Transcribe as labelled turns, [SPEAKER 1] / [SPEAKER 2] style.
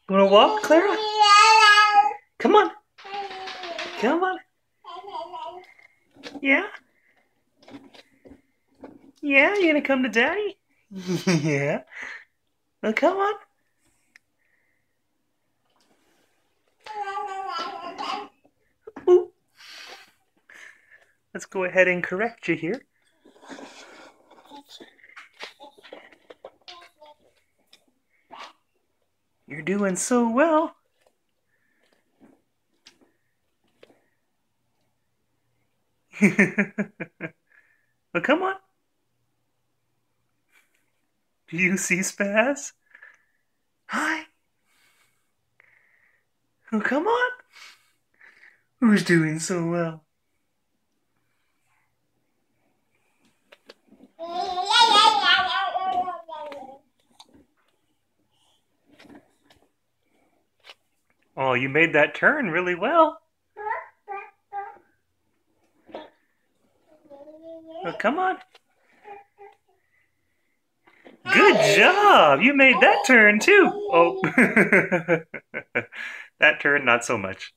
[SPEAKER 1] You wanna walk, Clara? Come on. Come on. Yeah? Yeah, you gonna come to Daddy? Yeah. Well, come on. Ooh. Let's go ahead and correct you here. You're doing so well. Well, come on. Do you see Spaz? Hi. Oh, come on. Who's doing so well? Oh, you made that turn really well. Oh, come on. Good job! You made that turn too. Oh, that turn not so much.